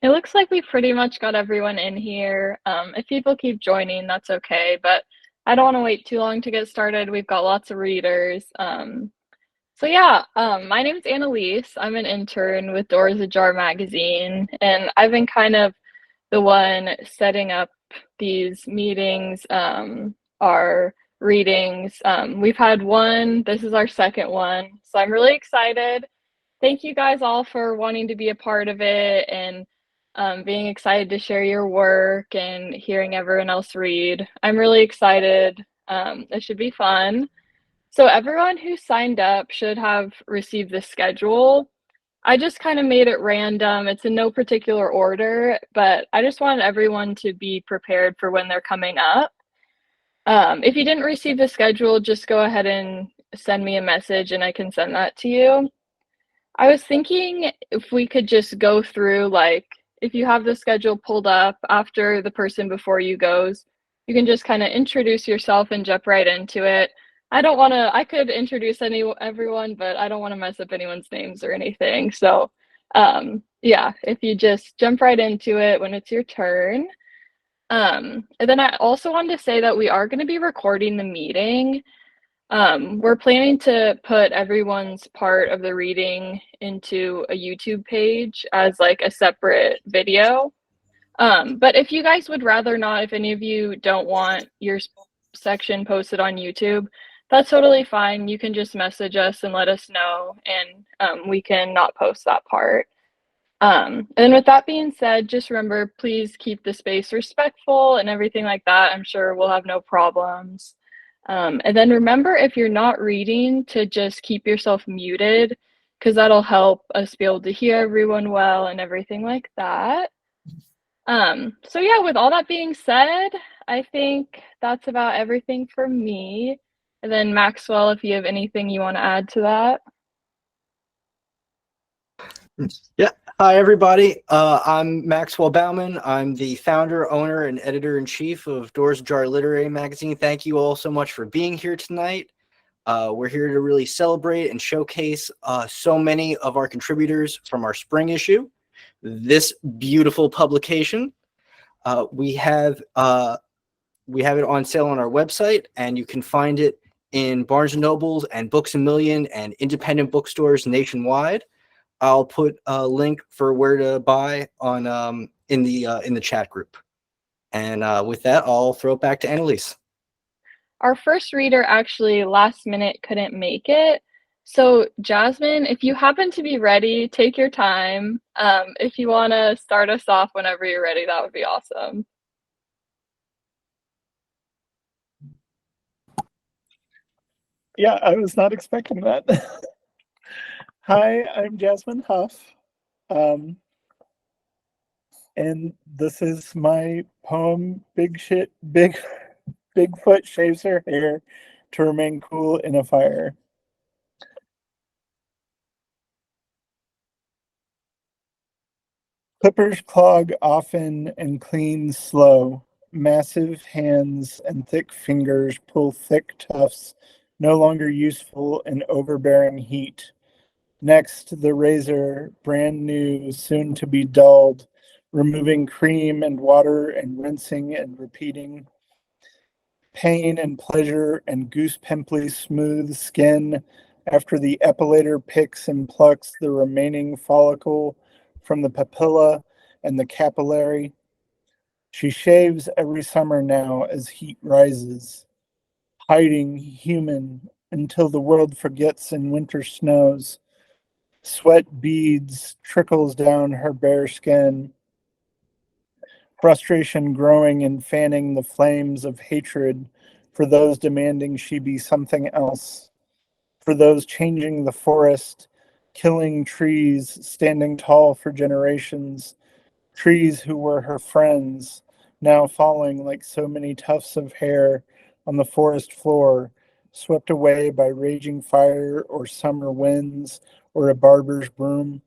It looks like we pretty much got everyone in here. If people keep joining, that's okay, but I don't want to wait too long to get started. We've got lots of readers. My name's Annaliese. I'm an intern with Doors Ajar magazine, and I've been kind of the one setting up these meetings, our readings. We've had one, this is our second one, so I'm really excited. Thank you guys all for wanting to be a part of it and being excited to share your work and hearing everyone else read. I'm really excited. It should be fun. So everyone who signed up should have received the schedule. I just kind of made it random. It's in no particular order, but I just wanted everyone to be prepared for when they're coming up. If you didn't receive the schedule, just go ahead and send me a message and I can send that to you. I was thinking if we could just go through, like, if you have the schedule pulled up after the person before you goes, you can just kind of introduce yourself and jump right into it. I could introduce everyone, but I don't want to mess up anyone's names or anything. So, yeah, if you just jump right into it when it's your turn. And then I also wanted to say that we are going to be recording the meeting. We're planning to put everyone's part of the reading into a YouTube page as like a separate video. But if you guys would rather not, if any of you don't want your section posted on YouTube, that's totally fine. You can just message us and let us know, and we can not post that part. And with that being said, just remember, please keep the space respectful and everything like that. I'm sure we'll have no problems. And then remember, if you're not reading, to just keep yourself muted, because that'll help us be able to hear everyone well and everything like that. With all that being said, I think that's about everything for me. And then Maxwell, if you have anything you want to add to that. Yeah. Hi, everybody. I'm Maxwell Bauman. I'm the founder, owner, and editor-in-chief of Doors Ajar Literary Magazine. Thank you all so much for being here tonight. We're here to really celebrate and showcase so many of our contributors from our spring issue, this beautiful publication. We have it on sale on our website, and you can find it in Barnes & Nobles and Books A Million and independent bookstores nationwide. I'll put a link for where to buy on in the chat group. And with that, I'll throw it back to Annaliese. Our first reader actually last minute couldn't make it. So Jasmyn, if you happen to be ready, take your time. If you want to start us off whenever you're ready, that would be awesome. Yeah, I was not expecting that. Hi, I'm Jasmyn Huff. And this is my poem, Bigfoot shaves her hair to remain cool in a fire. Clippers clog often and clean slow. Massive hands and thick fingers pull thick tufts, no longer useful in overbearing heat. Next, the razor, brand new, soon to be dulled, removing cream and water and rinsing and repeating. Pain and pleasure and goose-pimply smooth skin after the epilator picks and plucks the remaining follicle from the papilla and the capillary. She shaves every summer now as heat rises, hiding human until the world forgets in winter snows. Sweat beads trickles down her bare skin. Frustration growing and fanning the flames of hatred for those demanding she be something else. For those changing the forest, killing trees, standing tall for generations. Trees who were her friends, now falling like so many tufts of hair on the forest floor, swept away by raging fire or summer winds or a barber's broom.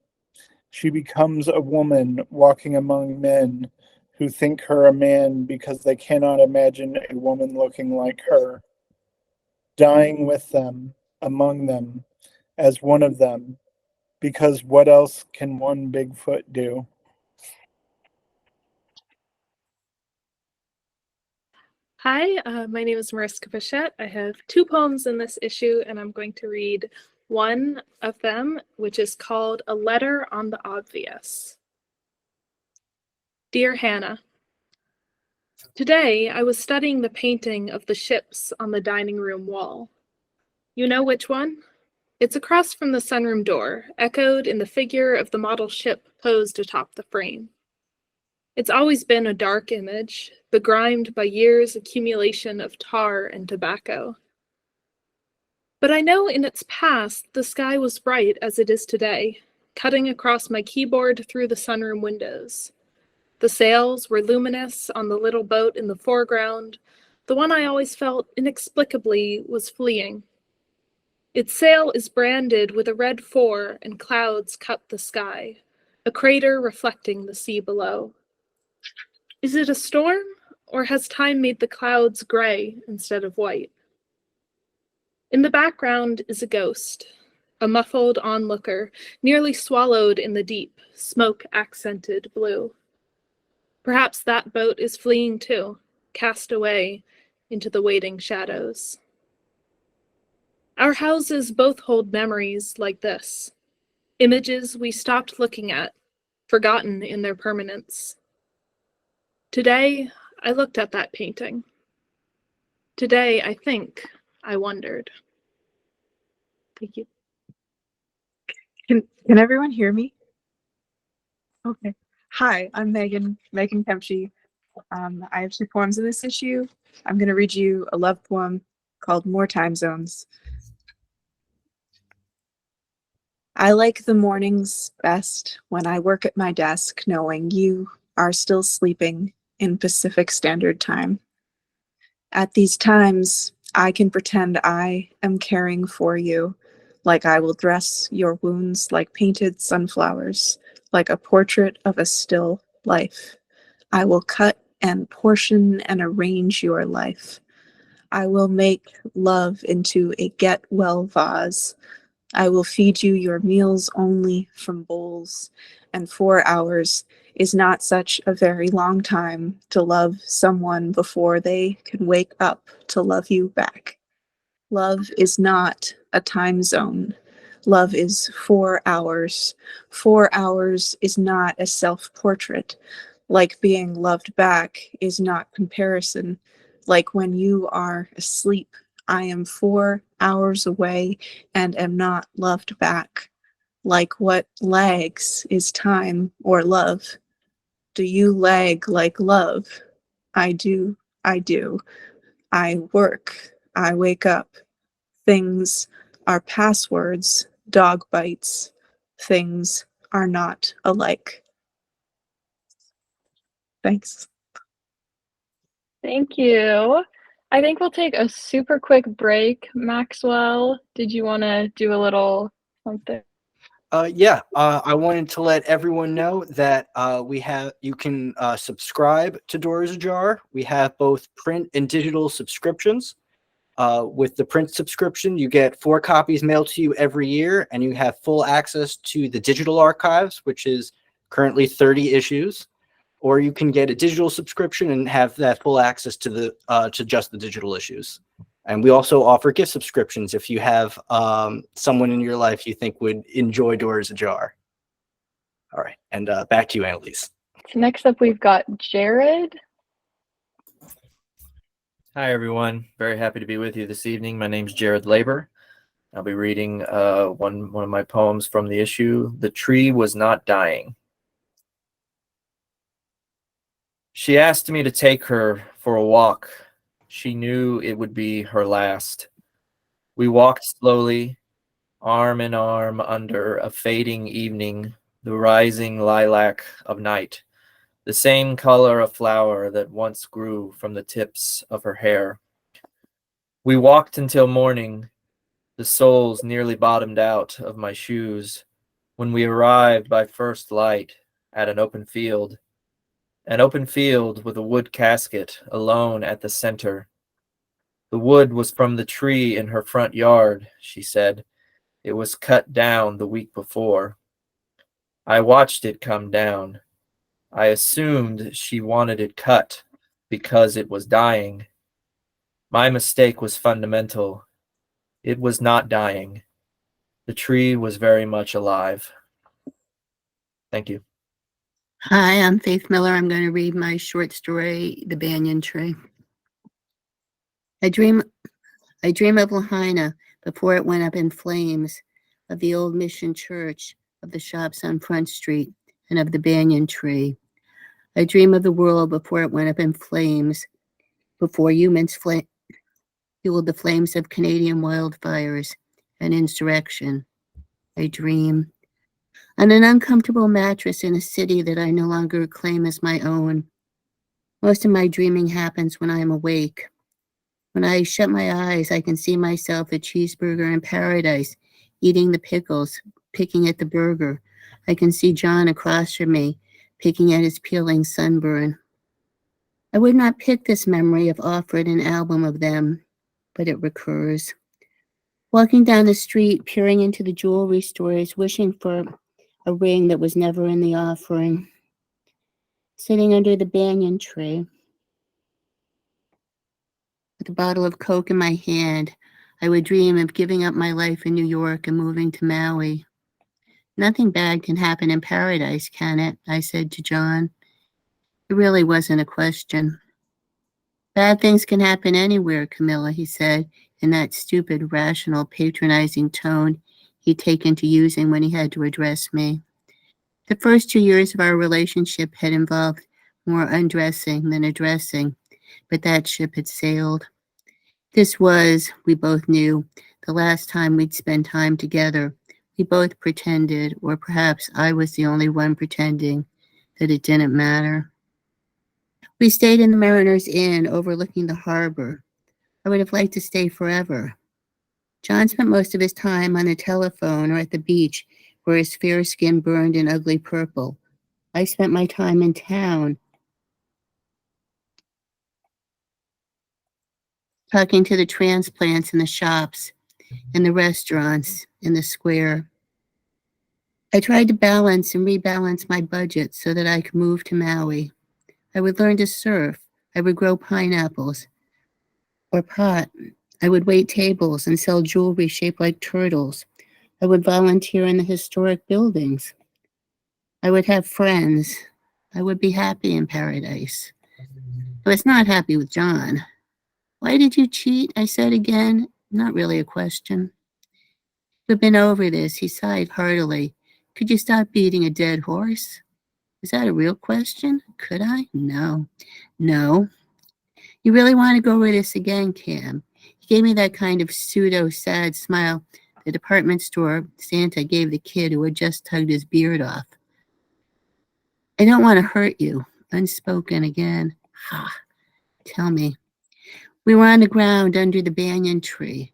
She becomes a woman walking among men who think her a man because they cannot imagine a woman looking like her. Dying with them, among them, as one of them, because what else can one Bigfoot do? Hi, my name is Marisca Pichette. I have 2 poems in this issue, and I'm going to read one of them, which is called A Letter on the Obvious. Dear Hannah, today I was studying the painting of the ships on the dining room wall. You know which one? It's across from the sunroom door, echoed in the figure of the model ship posed atop the frame. It's always been a dark image, begrimed by years' accumulation of tar and tobacco. But I know in its past the sky was bright as it is today, cutting across my keyboard through the sunroom windows. The sails were luminous on the little boat in the foreground, the one I always felt inexplicably was fleeing. Its sail is branded with a red 4 and clouds cut the sky, a crater reflecting the sea below. Is it a storm, or has time made the clouds gray instead of white? In the background is a ghost, a muffled onlooker, nearly swallowed in the deep, smoke-accented blue. Perhaps that boat is fleeing too, cast away into the waiting shadows. Our houses both hold memories like this, images we stopped looking at, forgotten in their permanence. Today, I looked at that painting. Today, I think I wondered. Thank you. Can everyone hear me? Okay. Hi, I'm Meghan Kemp-Gee. I have 2 poems in this issue. I'm going to read you a love poem called More Time Zones. I like the mornings best when I work at my desk knowing you are still sleeping in Pacific Standard Time. At these times, I can pretend I am caring for you, like I will dress your wounds like painted sunflowers, like a portrait of a still life. I will cut and portion and arrange your life. I will make love into a get-well vase. I will feed you your meals only from bowls, and 4 hours is not such a very long time to love someone before they can wake up to love you back. Love is not a time zone. Love is 4 hours. 4 hours is not a self-portrait. Like being loved back is not comparison. Like when you are asleep, I am 4 hours away and am not loved back. Like what lags is time or love. Do you lag like love? I do. I do. I work. I wake up. Things are passwords, dog bites. Things are not alike. Thanks. Thank you. I think we'll take a super quick break. Maxwell, did you want to do a little something? I wanted to let everyone know that you can subscribe to Doors Ajar. We have both print and digital subscriptions. With the print subscription, you get 4 copies mailed to you every year, and you have full access to the digital archives, which is currently 30 issues. Or you can get a digital subscription and have that full access to just the digital issues. And we also offer gift subscriptions if you have someone in your life you think would enjoy Doors Ajar. All right, and back to you, Annaliese. So next up, we've got Jerrod. Hi, everyone. Very happy to be with you this evening. My name's Jerrod Laber. I'll be reading one of my poems from the issue, The Tree Was Not Dying. She asked me to take her for a walk. She knew it would be her last. We walked slowly, arm in arm under a fading evening, the rising lilac of night, the same color of flower that once grew from the tips of her hair. We walked until morning, the soles nearly bottomed out of my shoes, when we arrived by first light at an open field with a wood casket alone at the center. The wood was from the tree in her front yard, she said. It was cut down the week before. I watched it come down. I assumed she wanted it cut because it was dying, My mistake was fundamental. It was not dying. The tree was very much alive. Thank you. Hi, I'm Faith Miller. I'm going to read my short story, The Banyan Tree. I dream of Lahaina before it went up in flames, of the old mission church, of the shops on Front Street, and of the banyan tree. I dream of the world before it went up in flames, before humans fueled the flames of Canadian wildfires and insurrection. I dream on an uncomfortable mattress in a city that I no longer claim as my own. Most of my dreaming happens when I am awake. When I shut my eyes, I can see myself a cheeseburger in paradise, eating the pickles, picking at the burger. I can see John across from me, picking at his peeling sunburn. I would not pick this memory if offered an album of them, but it recurs. Walking down the street, peering into the jewelry stores, wishing for a ring that was never in the offering. Sitting under the banyan tree, with a bottle of Coke in my hand, I would dream of giving up my life in New York and moving to Maui. Nothing bad can happen in paradise, can it? I said to John. It really wasn't a question. Bad things can happen anywhere, Camilla, he said, in that stupid, rational, patronizing tone he'd taken to using when he had to address me. The first 2 years of our relationship had involved more undressing than addressing, but that ship had sailed. This was, we both knew, the last time we'd spend time together. We both pretended, or perhaps I was the only one pretending, that it didn't matter. We stayed in the Mariners Inn overlooking the harbor. I would have liked to stay forever. John spent most of his time on the telephone or at the beach where his fair skin burned an ugly purple. I spent my time in town, talking to the transplants in the shops, in the restaurants, in the square. I tried to balance and rebalance my budget so that I could move to Maui. I would learn to surf. I would grow pineapples or pot. I would wait tables and sell jewelry shaped like turtles. I would volunteer in the historic buildings. I would have friends. I would be happy in paradise. I was not happy with John. Why did you cheat? I said again. Not really a question. We've been over this, he sighed heartily. Could you stop beating a dead horse? Is that a real question? Could I? No. You really want to go over this again, Cam? He gave me that kind of pseudo-sad smile the department store Santa gave the kid who had just tugged his beard off. I don't want to hurt you. Unspoken again. Ha. Tell me. We were on the ground under the banyan tree.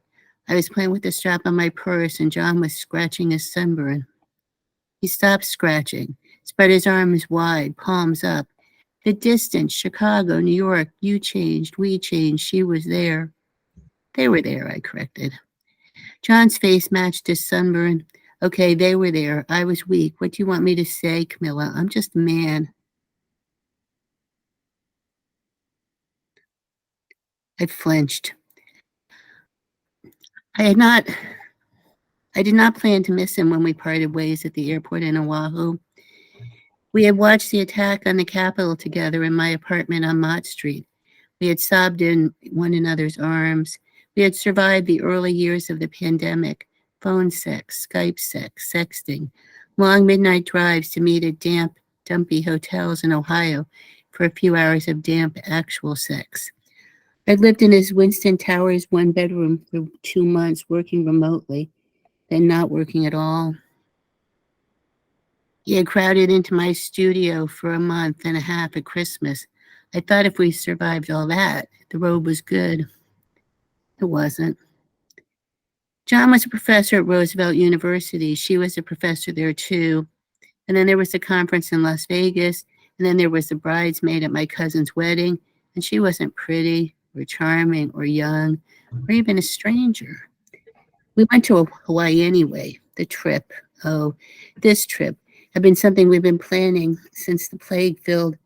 I was playing with the strap on my purse and John was scratching his sunburn. He stopped scratching, spread his arms wide, palms up. The distance, Chicago, New York, you changed, we changed, she was there. They were there, I corrected. John's face matched his sunburn. Okay, they were there. I was weak. What do you want me to say, Camilla? I'm just a man. I flinched. I did not plan to miss him when we parted ways at the airport in Oahu. We had watched the attack on the Capitol together in my apartment on Mott Street. We had sobbed in one another's arms. We had survived the early years of the pandemic, phone sex, Skype sex, sexting, long midnight drives to meet at damp, dumpy hotels in Ohio for a few hours of damp actual sex. I'd lived in his Winston Towers one-bedroom for 2 months, working remotely, then not working at all. He had crowded into my studio for a month and a half at Christmas. I thought if we survived all that, the road was good. It wasn't. John was a professor at Roosevelt University. She was a professor there too. And then there was a conference in Las Vegas. And then there was the bridesmaid at my cousin's wedding. And she wasn't pretty or charming or young or even a stranger. We went to Hawaii anyway. The trip, this trip, had been something we've been planning since the plague filled,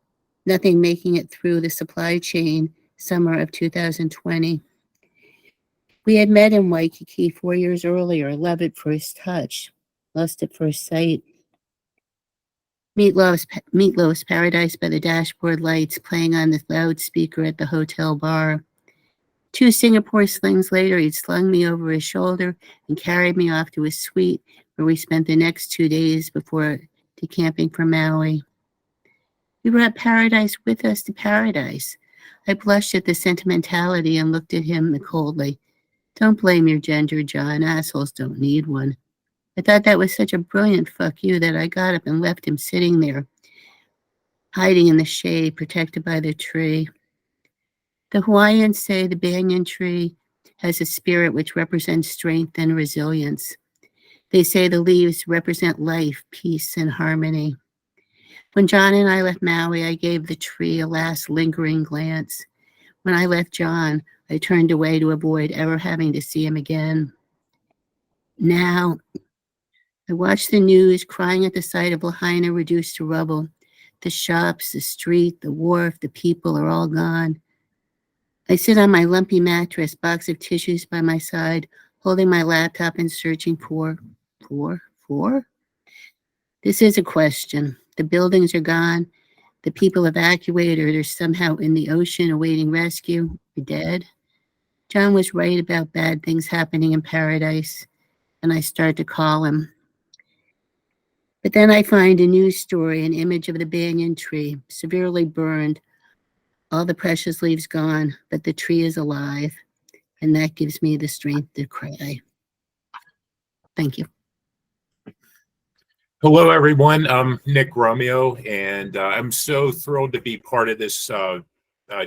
nothing making it through the supply chain summer of 2020. We had met in Waikiki 4 years earlier, love at first touch, lust at first sight. Meatloaf's Paradise by the Dashboard Lights playing on the loudspeaker at the hotel bar. 2 Singapore slings later, he'd slung me over his shoulder and carried me off to his suite, where we spent the next 2 days before decamping for Maui. We brought paradise with us to paradise. I blushed at the sentimentality and looked at him coldly. Don't blame your gender, John. Assholes don't need one. I thought that was such a brilliant fuck you that I got up and left him sitting there, hiding in the shade, protected by the tree. The Hawaiians say the banyan tree has a spirit which represents strength and resilience. They say the leaves represent life, peace, and harmony. When John and I left Maui, I gave the tree a last lingering glance. When I left John, I turned away to avoid ever having to see him again. Now, I watch the news crying at the sight of Lahaina reduced to rubble. The shops, the street, the wharf, the people are all gone. I sit on my lumpy mattress, box of tissues by my side, holding my laptop and searching for? This is a question. The buildings are gone. The people evacuated are somehow in the ocean awaiting rescue, or dead. John was right about bad things happening in paradise, and I start to call him. But then I find a news story, an image of the banyan tree, severely burned, all the precious leaves gone, but the tree is alive, and that gives me the strength to cry. Thank you. Hello, everyone. I'm Nick Romeo, and I'm so thrilled to be part of this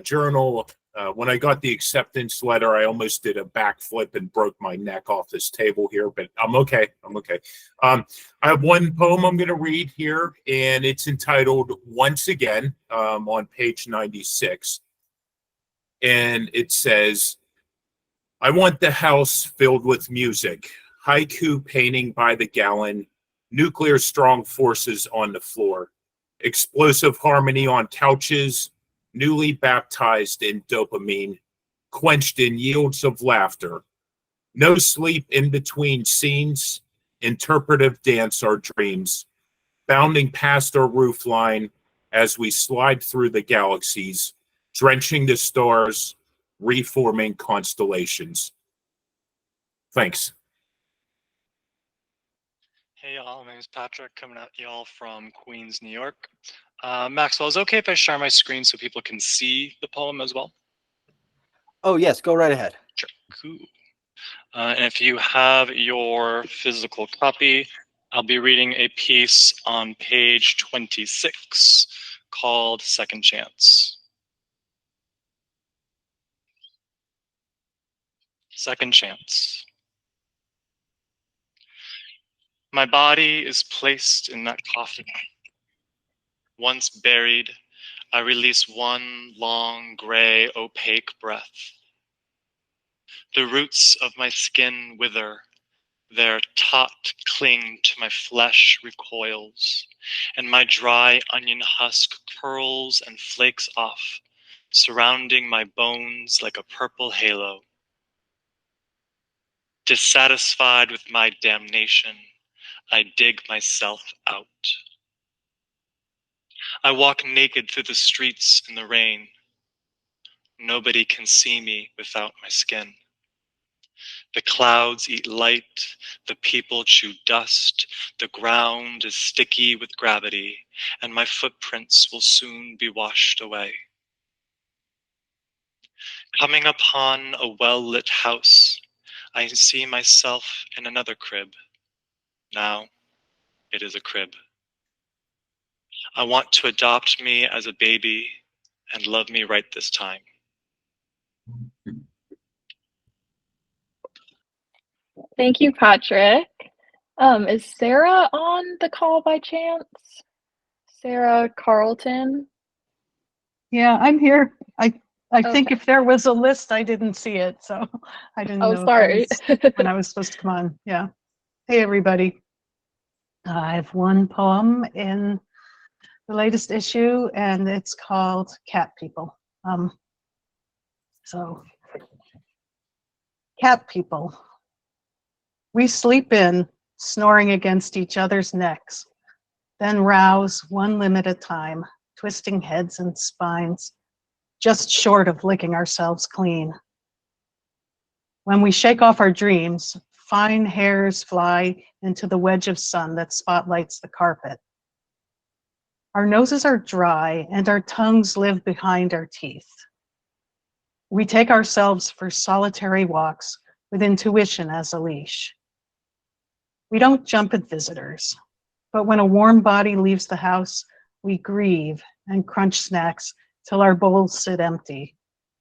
journal. When I got the acceptance letter, I almost did a backflip and broke my neck off this table here, but I'm okay. I have one poem I'm going to read here, and it's entitled Once Again, on page 96. And it says, I want the house filled with music, haiku painting by the gallon, nuclear strong forces on the floor, explosive harmony on couches, newly baptized in dopamine, quenched in yields of laughter, no sleep in between scenes, interpretive dance our dreams, bounding past our roofline as we slide through the galaxies, drenching the stars, reforming constellations. Thanks. Hey y'all, my name is Patrick, coming at y'all from Queens, New York. Maxwell, is it okay if I share my screen so people can see the poem as well? Oh, yes, go right ahead. Sure, cool. And if you have your physical copy, I'll be reading a piece on page 26 called Second Chance. Second Chance. My body is placed in that coffin. Once buried, I release one long, gray, opaque breath. The roots of my skin wither, their taut cling to my flesh recoils, and my dry onion husk curls and flakes off, surrounding my bones like a purple halo. Dissatisfied with my damnation, I dig myself out. I walk naked through the streets in the rain. Nobody can see me without my skin. The clouds eat light, the people chew dust, the ground is sticky with gravity, and my footprints will soon be washed away. Coming upon a well-lit house, I see myself in another crib. Now it is a crib. I want to adopt me as a baby and love me right this time. Thank you, Patrick. Is Sarah on the call by chance? Sarah Carleton? Yeah, I'm here. I think Okay. if there was a list, I didn't see it, so I didn't know if Sorry. when I was supposed to come on. Yeah. Hey, everybody. I have one poem in the latest issue, and it's called Cat People. So cat people. We sleep in, snoring against each other's necks, then rouse one limb at a time, twisting heads and spines, just short of licking ourselves clean. When we shake off our dreams, fine hairs fly into the wedge of sun that spotlights the carpet. Our noses are dry and our tongues live behind our teeth. We take ourselves for solitary walks with intuition as a leash. We don't jump at visitors, but when a warm body leaves the house, we grieve and crunch snacks till our bowls sit empty,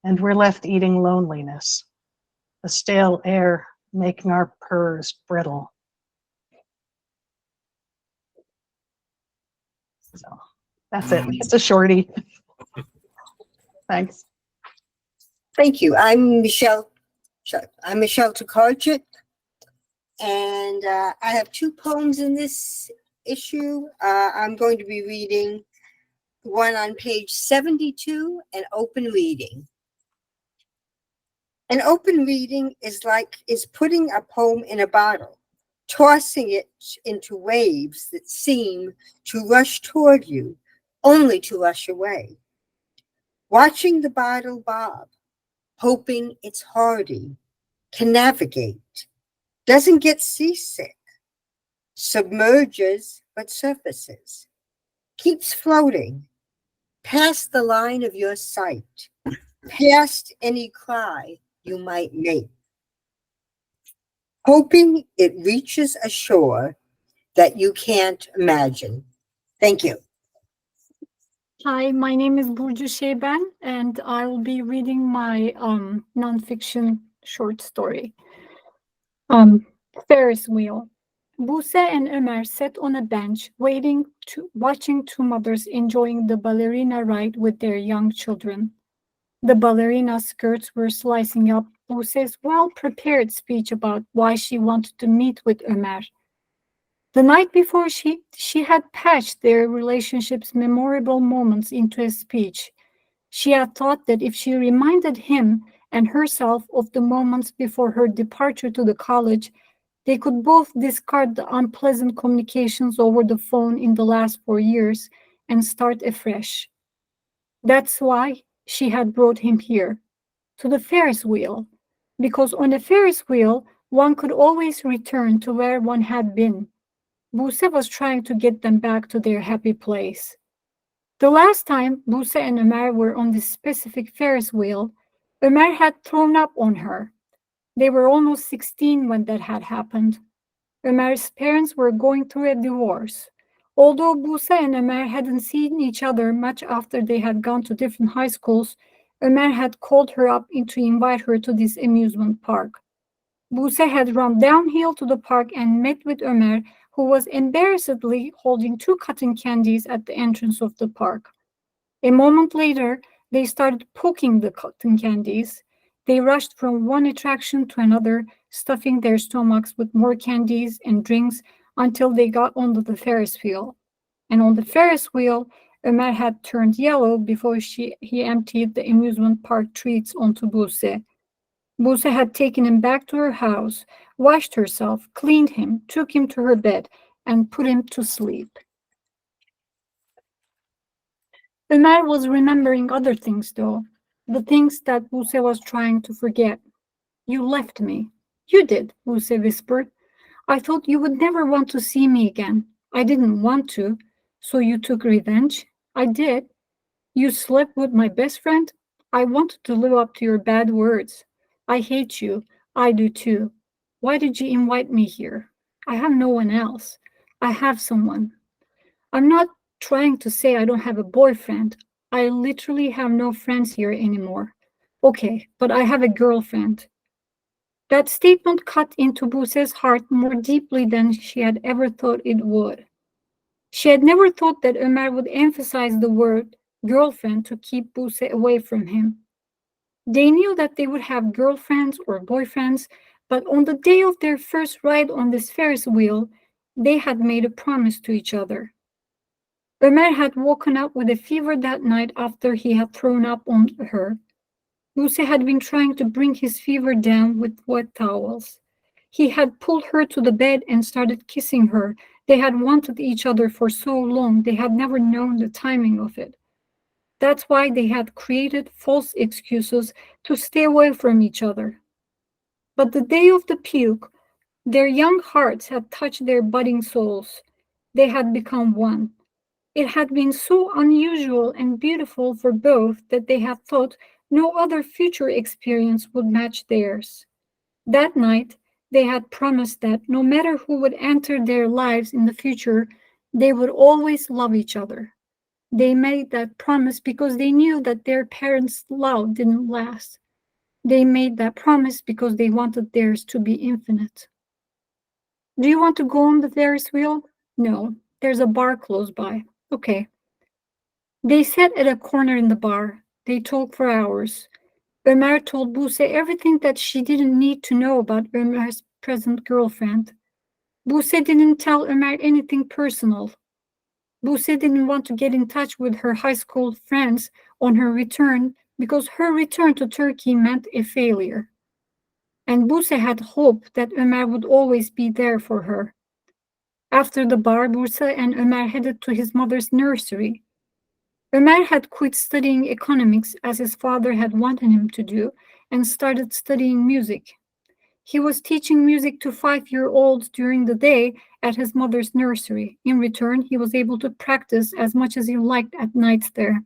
and we're left eating loneliness, the stale air making our purrs brittle. So that's it. It's a shorty. Thanks. Thank you. I'm Michelle Tokarczyk, and I have two poems in this issue. I'm going to be reading one on page 72, an open reading. An open reading is putting a poem in a bottle, tossing it into waves that seem to rush toward you, only to rush away. Watching the bottle bob, hoping it's hardy, can navigate, doesn't get seasick, submerges but surfaces, keeps floating, past the line of your sight, past any cry you might make, hoping it reaches a shore that you can't imagine. Thank you. Hi, my name is Burcu Seyben, and I will be reading my nonfiction short story. Ferris wheel. Buse and Ömer sat on a bench, watching two mothers enjoying the ballerina ride with their young children. The ballerina skirts were slicing up Buse's well-prepared speech about why she wanted to meet with Ömer. The night before, she had patched their relationship's memorable moments into a speech. She had thought that if she reminded him and herself of the moments before her departure to the college, they could both discard the unpleasant communications over the phone in the last 4 years and start afresh. That's why she had brought him here, to the Ferris wheel, because on a Ferris wheel, one could always return to where one had been. Buse was trying to get them back to their happy place. The last time Buse and Ömer were on this specific Ferris wheel, Ömer had thrown up on her. They were almost 16 when that had happened. Ömer's parents were going through a divorce. Although Buse and Ömer hadn't seen each other much after they had gone to different high schools, Ömer had called her up to invite her to this amusement park. Buse had run downhill to the park and met with Ömer, who was embarrassedly holding 2 cotton candies at the entrance of the park. A moment later, they started poking the cotton candies. They rushed from one attraction to another, stuffing their stomachs with more candies and drinks until they got onto the Ferris wheel. And on the Ferris wheel, Ömer had turned yellow before he emptied the amusement park treats onto Buse. Buse had taken him back to her house, washed herself, cleaned him, took him to her bed, and put him to sleep. Ömer was remembering other things, though, the things that Buse was trying to forget. You left me. You did, Buse whispered. I thought you would never want to see me again. I didn't want to, so you took revenge. I did. You slept with my best friend. I wanted to live up to your bad words. I hate you. I do too. Why did you invite me here? I have no one else. I have someone. I'm not trying to say I don't have a boyfriend. I literally have no friends here anymore. Okay, but I have a girlfriend. That statement cut into Buse's heart more deeply than she had ever thought it would. She had never thought that Ömer would emphasize the word girlfriend to keep Buse away from him. They knew that they would have girlfriends or boyfriends, but on the day of their first ride on this Ferris wheel, they had made a promise to each other. Ömer had woken up with a fever that night after he had thrown up on her. Buse had been trying to bring his fever down with wet towels. He had pulled her to the bed and started kissing her. They had wanted each other for so long, they had never known the timing of it. That's why they had created false excuses to stay away from each other. But the day of the puke, their young hearts had touched their budding souls. They had become one. It had been so unusual and beautiful for both that they had thought no other future experience would match theirs. That night, they had promised that no matter who would enter their lives in the future, they would always love each other. They made that promise because they knew that their parents' love didn't last. They made that promise because they wanted theirs to be infinite. Do you want to go on the Ferris wheel? No, there's a bar close by. Okay. They sat at a corner in the bar. They talked for hours. Ömer told Buse everything that she didn't need to know about Ömer's present girlfriend. Buse didn't tell Ömer anything personal. Buse didn't want to get in touch with her high school friends on her return because her return to Turkey meant a failure. And Buse had hoped that Ömer would always be there for her. After the bar, Buse and Ömer headed to his mother's nursery. Ömer had quit studying economics as his father had wanted him to do and started studying music. He was teaching music to 5-year-olds during the day at his mother's nursery. In return, he was able to practice as much as he liked at nights there.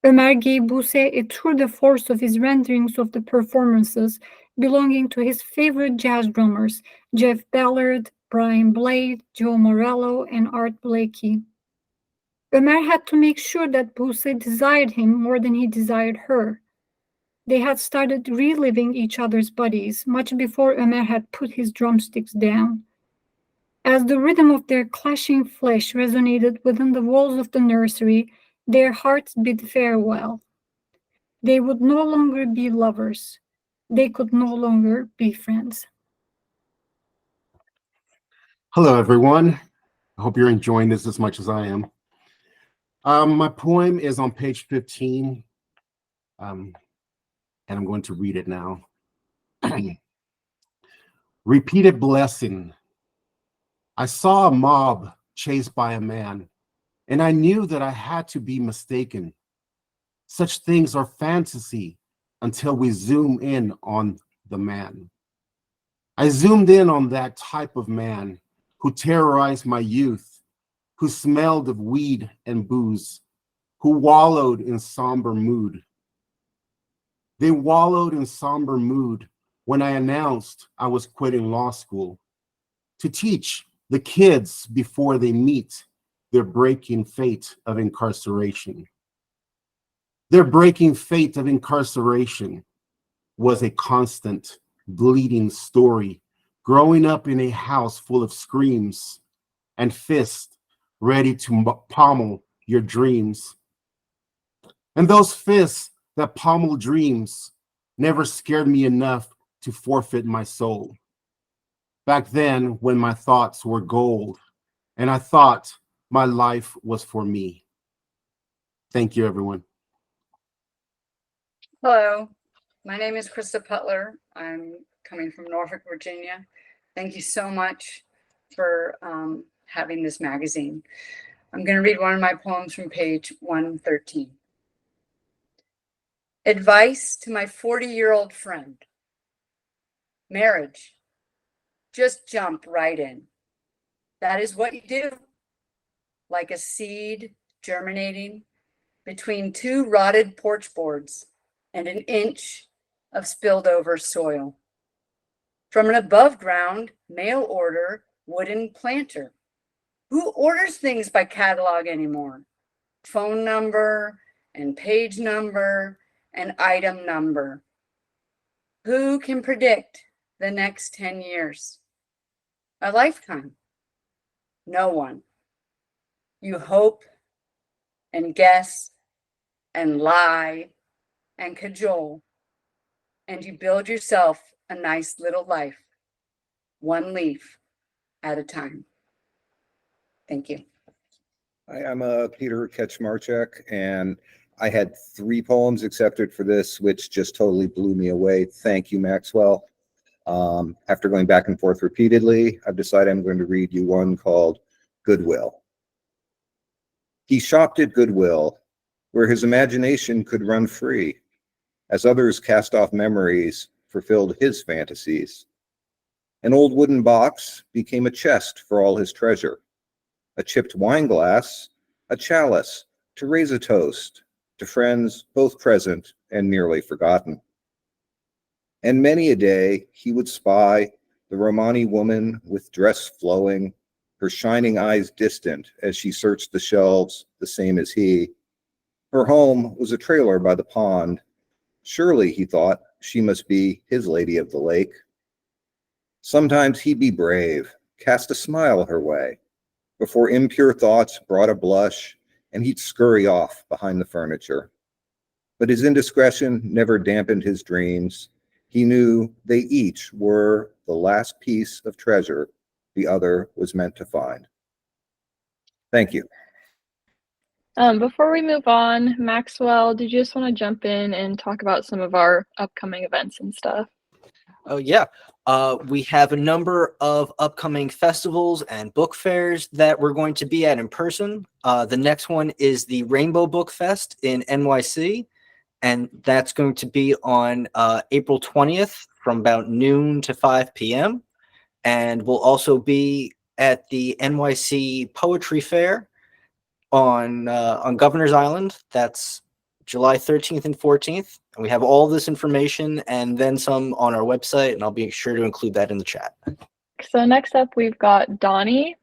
Ömer gave Buse a tour de force of his renderings of the performances belonging to his favorite jazz drummers, Jeff Ballard, Brian Blade, Joe Morello, and Art Blakey. Ömer had to make sure that Buse desired him more than he desired her. They had started reliving each other's bodies much before Ömer had put his drumsticks down. As the rhythm of their clashing flesh resonated within the walls of the nursery, their hearts bid farewell. They would no longer be lovers. They could no longer be friends. Hello, everyone. I hope you're enjoying this as much as I am. My poem is on page 15, and I'm going to read it now. Repeated blessing. I saw a mob chased by a man, and I knew that I had to be mistaken. Such things are fantasy until we zoom in on the man. I zoomed in on that type of man who terrorized my youth, who smelled of weed and booze, who wallowed in somber mood. They wallowed in somber mood when I announced I was quitting law school to teach the kids before they meet their breaking fate of incarceration. Their breaking fate of incarceration was a constant bleeding story, growing up in a house full of screams and fists ready to pommel your dreams. And those fists that pommel dreams never scared me enough to forfeit my soul. Back then, when my thoughts were gold, and I thought my life was for me. Thank you, everyone. Hello, my name is Krista Puttler. I'm coming from Norfolk, Virginia. Thank you so much for having this magazine. I'm going to read one of my poems from page 113. Advice to my 40-year-old friend. Marriage. Just jump right in. That is what you do. Like a seed germinating between 2 rotted porch boards and an inch of spilled over soil. From an above ground, mail order wooden planter. Who orders things by catalog anymore? Phone number and page number and item number. Who can predict the next 10 years? A lifetime? No one. You hope and guess and lie and cajole, and you build yourself a nice little life, one leaf at a time. Thank you. Hi, I'm Peter Kaczmarczyk, and I had 3 poems accepted for this, which just totally blew me away. Thank you, Maxwell. After going back and forth repeatedly, I've decided I'm going to read you one called Goodwill. He shopped at Goodwill, where his imagination could run free, as others cast off memories, fulfilled his fantasies. An old wooden box became a chest for all his treasure, a chipped wine glass, a chalice to raise a toast to friends both present and nearly forgotten. And many a day he would spy the Romani woman with dress flowing, her shining eyes distant as she searched the shelves the same as he. Her home was a trailer by the pond. Surely, he thought, she must be his lady of the lake. Sometimes he'd be brave, cast a smile her way, before impure thoughts brought a blush, and he'd scurry off behind the furniture. But his indiscretion never dampened his dreams. He knew they each were the last piece of treasure the other was meant to find. Thank you. Before we move on, Maxwell, did you just want to jump in and talk about some of our upcoming events and stuff? Oh, yeah. We have a number of upcoming festivals and book fairs that we're going to be at in person. The next one is the Rainbow Book Fest in NYC, and that's going to be on April 20th from about noon to 5 p.m. And we'll also be at the NYC Poetry Fair on Governor's Island. That's July 13th and 14th. And we have all this information and then some on our website, and I'll be sure to include that in the chat. So next up, we've got Donnie.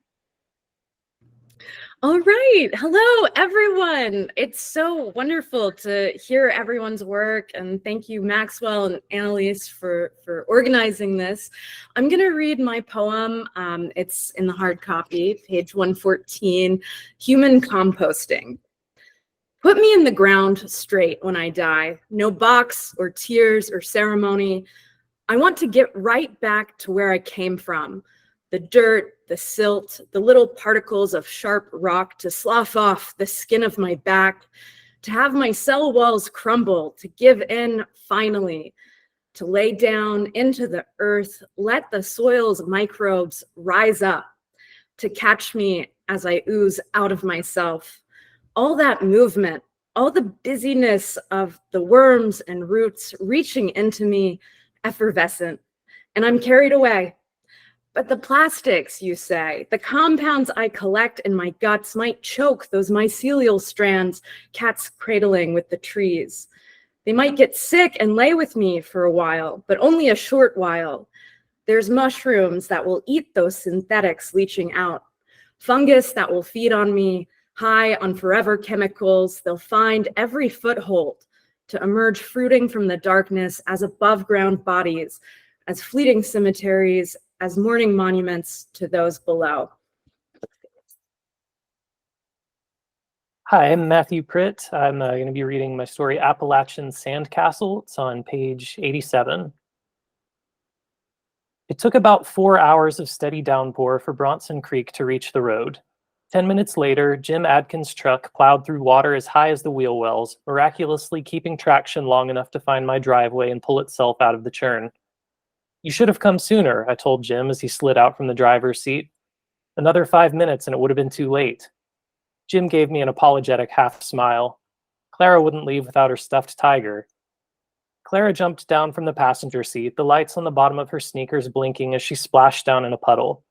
All right. Hello, everyone. It's so wonderful to hear everyone's work. And thank you, Maxwell and Annaliese, for organizing this. I'm going to read my poem. It's in the hard copy, page 114, Human Composting. Put me in the ground straight when I die. No box or tears or ceremony. I want to get right back to where I came from. The dirt, the silt, the little particles of sharp rock to slough off the skin of my back, to have my cell walls crumble, to give in finally, to lay down into the earth, let the soil's microbes rise up, to catch me as I ooze out of myself. All that movement, all the busyness of the worms and roots reaching into me, effervescent, and I'm carried away. But the plastics, you say, the compounds I collect in my guts might choke those mycelial strands cats cradling with the trees. They might get sick and lay with me for a while, but only a short while. There's mushrooms that will eat those synthetics leaching out, fungus that will feed on me, high on forever chemicals. They'll find every foothold to emerge fruiting from the darkness as above ground bodies, as fleeting cemeteries, as mourning monuments to those below. Hi, I'm Matthew Pritt. I'm going to be reading my story, Appalachian Sandcastle. It's on page 87. It took about 4 hours of steady downpour for Bronson Creek to reach the road. 10 minutes later, Jim Adkins' truck plowed through water as high as the wheel wells, miraculously keeping traction long enough to find my driveway and pull itself out of the churn. You should have come sooner, I told Jim as he slid out from the driver's seat. Another 5 minutes and it would have been too late. Jim gave me an apologetic half smile. Clara wouldn't leave without her stuffed tiger. Clara jumped down from the passenger seat, the lights on the bottom of her sneakers blinking as she splashed down in a puddle.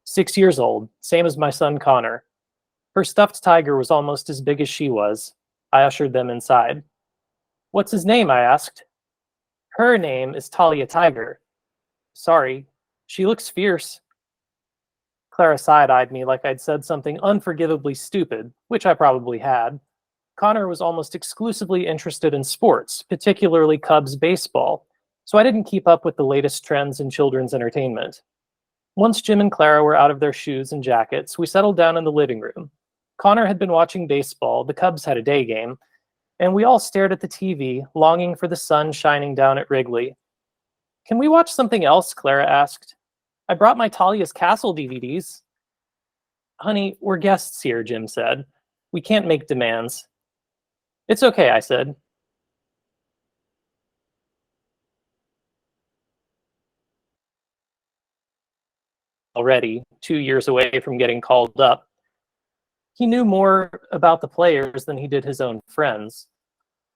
6 years old, same as my son Connor. Her stuffed tiger was almost as big as she was. I ushered them inside. What's his name? I asked. Her name is Talia Tiger. Sorry, she looks fierce. Clara side-eyed me like I'd said something unforgivably stupid, which I probably had. Connor was almost exclusively interested in sports, particularly Cubs baseball, so I didn't keep up with the latest trends in children's entertainment. Once Jim and Clara were out of their shoes and jackets, we settled down in the living room. Connor had been watching baseball, the Cubs had a day game, and we all stared at the TV, longing for the sun shining down at Wrigley. Can we watch something else? Clara asked. I brought my Talia's Castle DVDs. Honey, we're guests here, Jim said. We can't make demands. It's okay, I said. Already 2 years away from getting called up. He knew more about the players than he did his own friends.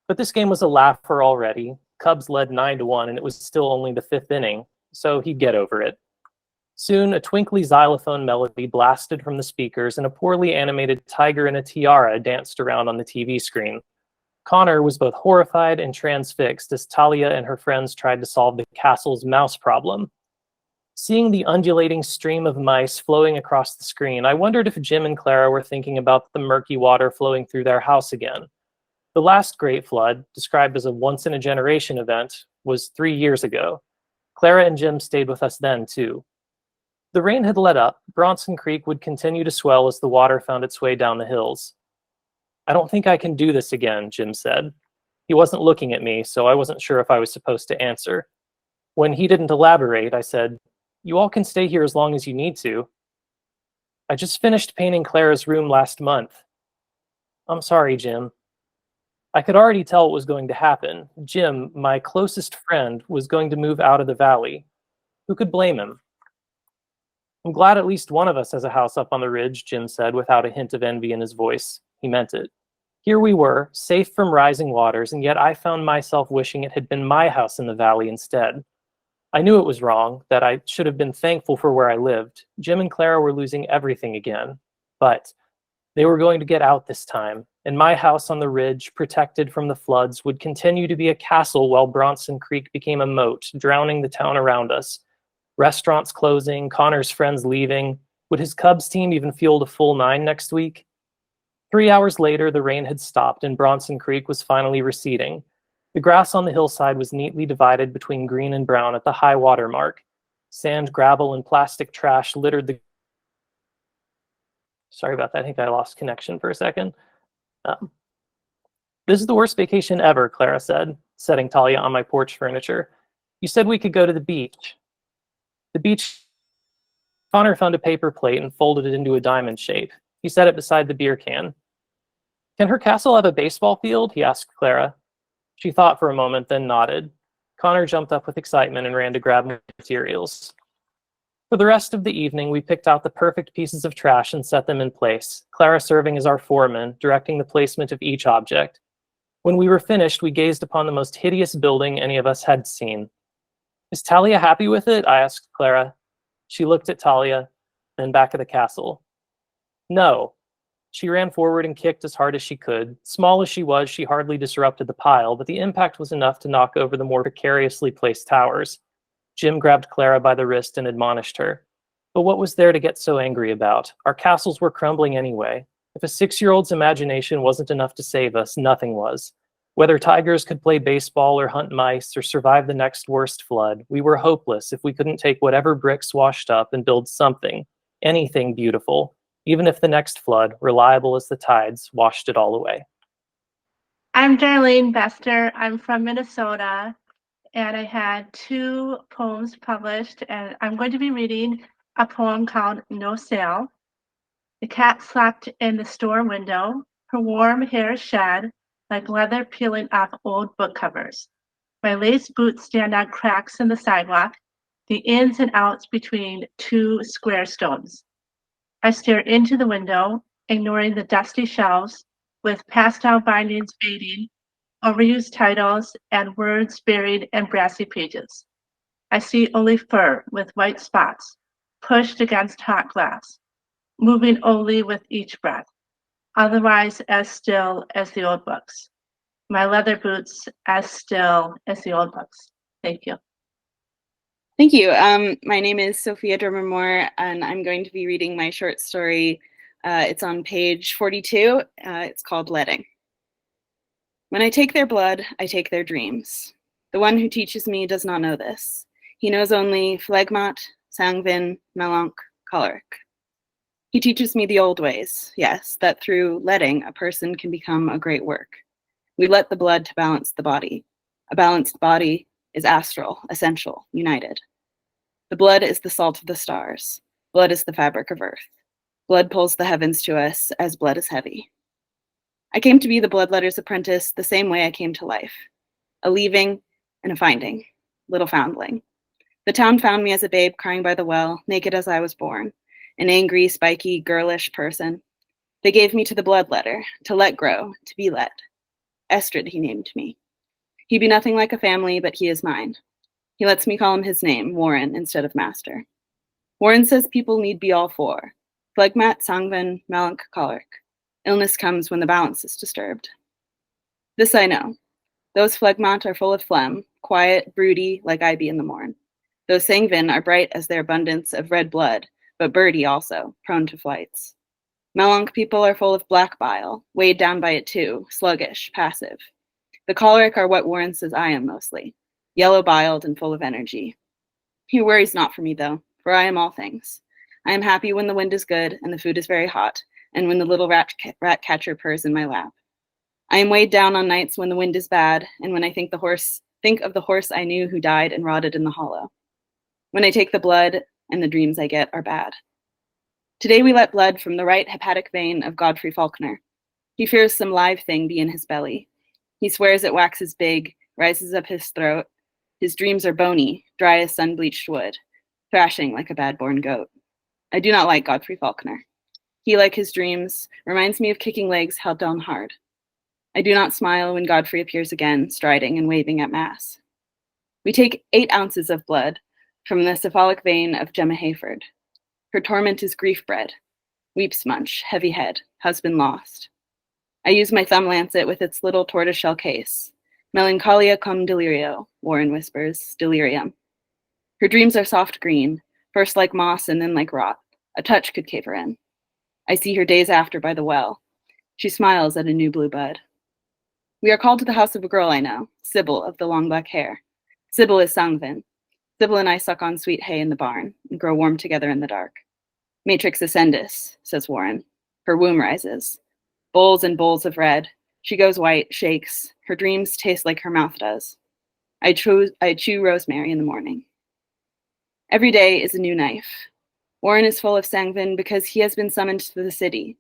But this game was a laugher already. Cubs led 9-1, and it was still only the 5th inning, so he'd get over it. Soon, a twinkly xylophone melody blasted from the speakers, and a poorly animated tiger in a tiara danced around on the TV screen. Connor was both horrified and transfixed as Talia and her friends tried to solve the castle's mouse problem. Seeing the undulating stream of mice flowing across the screen, I wondered if Jim and Clara were thinking about the murky water flowing through their house again. The last great flood, described as a once-in-a-generation event, was 3 years ago. Clara and Jim stayed with us then, too. The rain had let up. Bronson Creek would continue to swell as the water found its way down the hills. I don't think I can do this again, Jim said. He wasn't looking at me, so I wasn't sure if I was supposed to answer. When he didn't elaborate, I said, "You all can stay here as long as you need to." "I just finished painting Clara's room last month." "I'm sorry, Jim." I could already tell what was going to happen. Jim, my closest friend, was going to move out of the valley. Who could blame him? "I'm glad at least one of us has a house up on the ridge," Jim said without a hint of envy in his voice. He meant it. Here we were, safe from rising waters, and yet I found myself wishing it had been my house in the valley instead. I knew it was wrong, that I should have been thankful for where I lived. Jim and Clara were losing everything again. But they were going to get out this time, and my house on the ridge, protected from the floods, would continue to be a castle while Bronson Creek became a moat, drowning the town around us. Restaurants closing, Connor's friends leaving. Would his Cubs team even field a full 9 next week? 3 hours later, the rain had stopped and Bronson Creek was finally receding. The grass on the hillside was neatly divided between green and brown at the high water mark. Sand, gravel, and plastic trash littered the... Sorry about that. I think I lost connection for a second. This is the worst vacation ever, Clara said, setting Talia on my porch furniture. You said we could go to the beach. The beach... Connor found a paper plate and folded it into a diamond shape. He set it beside the beer can. Can her castle have a baseball field? He asked Clara. She thought for a moment, then nodded. Connor jumped up with excitement and ran to grab materials. For the rest of the evening, we picked out the perfect pieces of trash and set them in place, Clara serving as our foreman, directing the placement of each object. When we were finished, we gazed upon the most hideous building any of us had seen. Is Talia happy with it? I asked Clara. She looked at Talia, then back at the castle. No. She ran forward and kicked as hard as she could. Small as she was, she hardly disrupted the pile, but the impact was enough to knock over the more precariously placed towers. Jim grabbed Clara by the wrist and admonished her. But what was there to get so angry about? Our castles were crumbling anyway. If a 6-year-old's imagination wasn't enough to save us, nothing was. Whether tigers could play baseball or hunt mice or survive the next worst flood, we were hopeless if we couldn't take whatever bricks washed up and build something, anything beautiful, even if the next flood, reliable as the tides, washed it all away. I'm Darlene Bester. I'm from Minnesota, and I had 2 poems published, and I'm going to be reading a poem called No Sale. The cat slept in the store window, her warm hair shed like leather peeling off old book covers. My lace boots stand on cracks in the sidewalk, the ins and outs between 2 square stones. I stare into the window, ignoring the dusty shelves with pastel bindings fading, overused titles, and words buried in brassy pages. I see only fur with white spots, pushed against hot glass, moving only with each breath, otherwise as still as the old books. My leather boots as still as the old books. Thank you. Thank you. My name is Sofia Drummond-Moore, and I'm going to be reading my short story. It's on page 42. It's called Letting. When I take their blood, I take their dreams. The one who teaches me does not know this. He knows only phlegmat, sanguine, melanch, choleric. He teaches me the old ways, yes, that through letting a person can become a great work. We let the blood to balance the body. A balanced body is astral, essential, united. The blood is the salt of the stars. Blood is the fabric of earth. Blood pulls the heavens to us as blood is heavy. I came to be the bloodletter's apprentice the same way I came to life. A leaving and a finding, little foundling. The town found me as a babe crying by the well, naked as I was born, an angry, spiky, girlish person. They gave me to the bloodletter, to let grow, to be let. Estrid, he named me. He be nothing like a family, but he is mine. He lets me call him his name, Warren, instead of master. Warren says people need be all four. Phlegmat, sanguine, melancholic. Illness comes when the balance is disturbed. This I know. Those phlegmat are full of phlegm, quiet, broody, like I be in the morn. Those sanguine are bright as their abundance of red blood, but birdy also, prone to flights. Melanch people are full of black bile, weighed down by it too, sluggish, passive. The choleric are what Warren says I am mostly, yellow-biled and full of energy. He worries not for me, though, for I am all things. I am happy when the wind is good and the food is very hot, and when the little rat catcher purrs in my lap. I am weighed down on nights when the wind is bad, and when I think of the horse I knew who died and rotted in the hollow. When I take the blood, and the dreams I get are bad. Today we let blood from the right hepatic vein of Godfrey Faulkner. He fears some live thing be in his belly. He swears it waxes big, rises up his throat. His dreams are bony, dry as sun-bleached wood, thrashing like a bad-born goat. I do not like Godfrey Faulkner. He, like his dreams, reminds me of kicking legs held down hard. I do not smile when Godfrey appears again, striding and waving at mass. We take 8 ounces of blood from the cephalic vein of Gemma Hayford. Her torment is grief bread. Weeps munch, heavy head, husband lost. I use my thumb lancet with its little tortoiseshell case. Melancholia cum delirio, Warren whispers, delirium. Her dreams are soft green, first like moss and then like rot. A touch could cave her in. I see her days after by the well. She smiles at a new blue bud. We are called to the house of a girl I know, Sybil of the long black hair. Sybil is sanguine. Sybil and I suck on sweet hay in the barn and grow warm together in the dark. Matrix ascendis, says Warren. Her womb rises. Bowls and bowls of red. She goes white, shakes. Her dreams taste like her mouth does. I chew rosemary in the morning. Every day is a new knife. Warren is full of sanguine because he has been summoned to the city.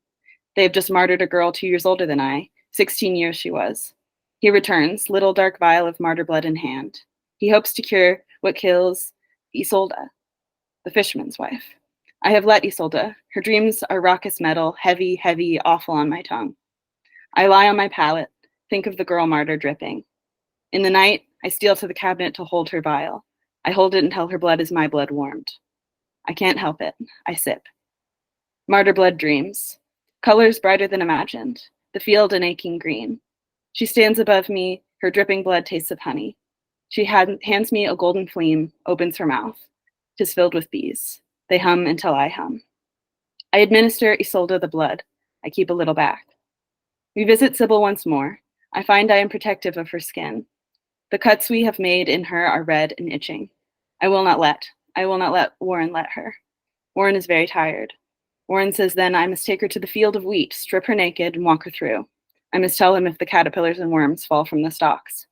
They have just martyred a girl 2 years older than I. 16 years she was. He returns, little dark vial of martyr blood in hand. He hopes to cure what kills Isolde, the fisherman's wife. I have let Isolde. Her dreams are raucous metal, heavy, heavy, awful on my tongue. I lie on my pallet, think of the girl martyr dripping. In the night, I steal to the cabinet to hold her vial. I hold it until her blood is my blood warmed. I can't help it. I sip. Martyr blood dreams. Colors brighter than imagined. The field an aching green. She stands above me, her dripping blood tastes of honey. She hands me a golden flame, opens her mouth. 'Tis filled with bees. They hum until I hum. I administer Isolde the blood. I keep a little back. We visit Sybil once more. I find I am protective of her skin. The cuts we have made in her are red and itching. I will not let Warren let her. Warren is very tired. Warren says then I must take her to the field of wheat, strip her naked, and walk her through. I must tell him if the caterpillars and worms fall from the stalks.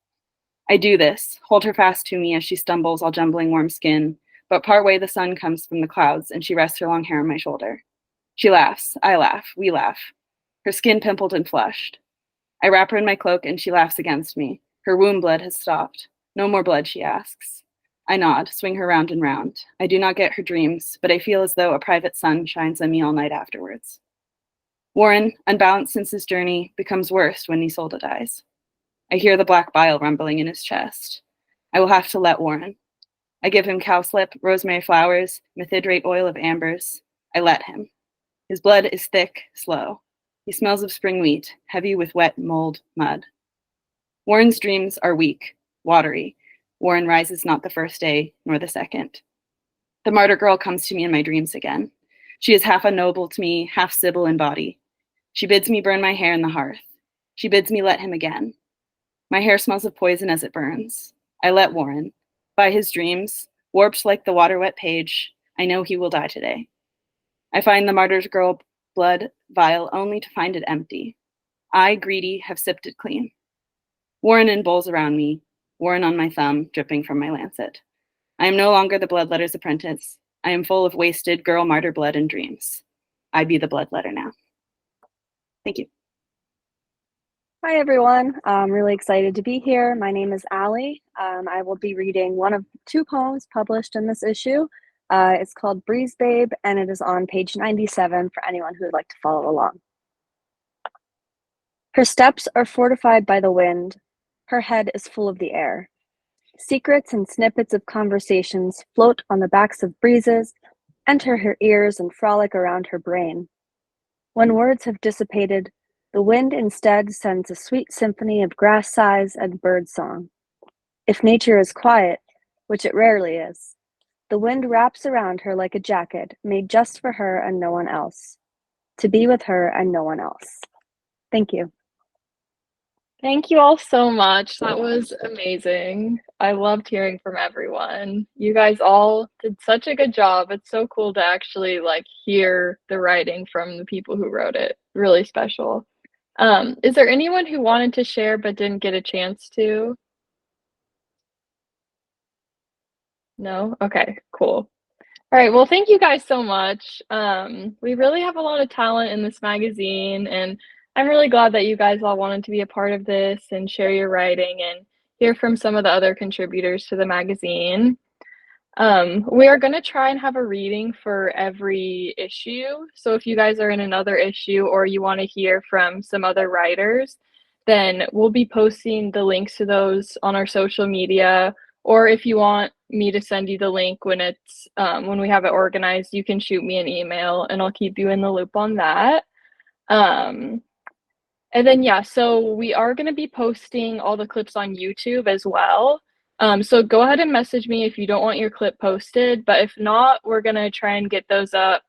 I do this, hold her fast to me as she stumbles, all jumbling warm skin, but partway the sun comes from the clouds and she rests her long hair on my shoulder. She laughs, I laugh, we laugh. Her skin pimpled and flushed. I wrap her in my cloak and she laughs against me. Her womb blood has stopped. No more blood, she asks. I nod, swing her round and round. I do not get her dreams, but I feel as though a private sun shines on me all night afterwards. Warren, unbalanced since his journey, becomes worse when Isolde dies. I hear the black bile rumbling in his chest. I will have to let Warren. I give him cowslip, rosemary flowers, methylate oil of ambers. I let him. His blood is thick, slow. He smells of spring wheat, heavy with wet mold mud. Warren's dreams are weak, watery. Warren rises not the first day, nor the second. The martyr girl comes to me in my dreams again. She is half unknowable to me, half Sybil in body. She bids me burn my hair in the hearth. She bids me let him again. My hair smells of poison as it burns. I let Warren. By his dreams, warped like the water-wet page, I know he will die today. I find the martyr girl blood vial only to find it empty. I, greedy, have sipped it clean. Warren in bowls around me, Warren on my thumb, dripping from my lancet. I am no longer the bloodletter's apprentice. I am full of wasted girl martyr blood and dreams. I be the bloodletter now. Thank you. Hi, everyone. I'm really excited to be here. My name is Allie. I will be reading one of 2 poems published in this issue. It's called Breeze Babe, and it is on page 97 for anyone who would like to follow along. Her steps are fortified by the wind. Her head is full of the air. Secrets and snippets of conversations float on the backs of breezes, enter her ears and frolic around her brain. When words have dissipated, the wind instead sends a sweet symphony of grass sighs and bird song. If nature is quiet, which it rarely is, the wind wraps around her like a jacket made just for her and no one else. To be with her and no one else. Thank you. Thank you all so much. That was amazing. I loved hearing from everyone. You guys all did such a good job. It's so cool to actually hear the writing from the people who wrote it. Really special. Is there anyone who wanted to share but didn't get a chance to? No? Okay, cool. All right, well, thank you guys so much. We really have a lot of talent in this magazine, and I'm really glad that you guys all wanted to be a part of this and share your writing and hear from some of the other contributors to the magazine. We are going to try and have a reading for every issue. So if you guys are in another issue or you want to hear from some other writers, then we'll be posting the links to those on our social media. Or if you want me to send you the link when it's when we have it organized, you can shoot me an email and I'll keep you in the loop on that. And then, yeah, so we are going to be posting all the clips on YouTube as well. So go ahead and message me if you don't want your clip posted, but if not, we're going to try and get those up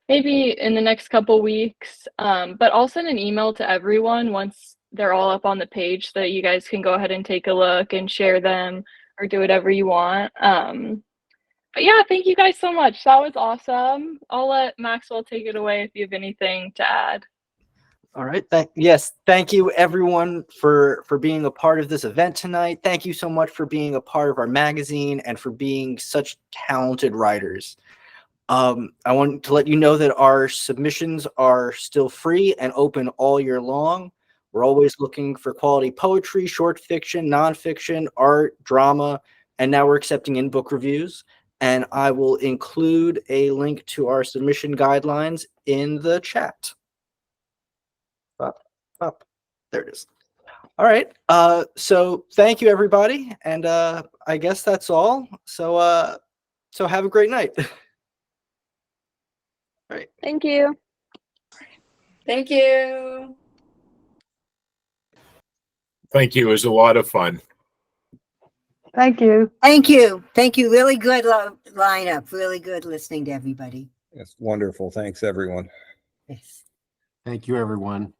maybe in the next couple weeks. But I'll send an email to everyone once they're all up on the page so that you guys can go ahead and take a look and share them or do whatever you want. But yeah, thank you guys so much. That was awesome. I'll let Maxwell take it away if you have anything to add. All right. Yes. Thank you, everyone, for being a part of this event tonight. Thank you so much for being a part of our magazine and for being such talented writers. I want to let you know that our submissions are still free and open all year long. We're always looking for quality poetry, short fiction, nonfiction, art, drama, and now we're accepting in-book reviews. And I will include a link to our submission guidelines in the chat. Up. There it is. All right. So thank you, everybody. And I guess that's all. So have a great night. All right. Thank you. Thank you. Thank you. It was a lot of fun. Thank you. Thank you. Thank you. Really good lineup. Really good listening to everybody. It's wonderful. Thanks, everyone. Yes. Thank you, everyone.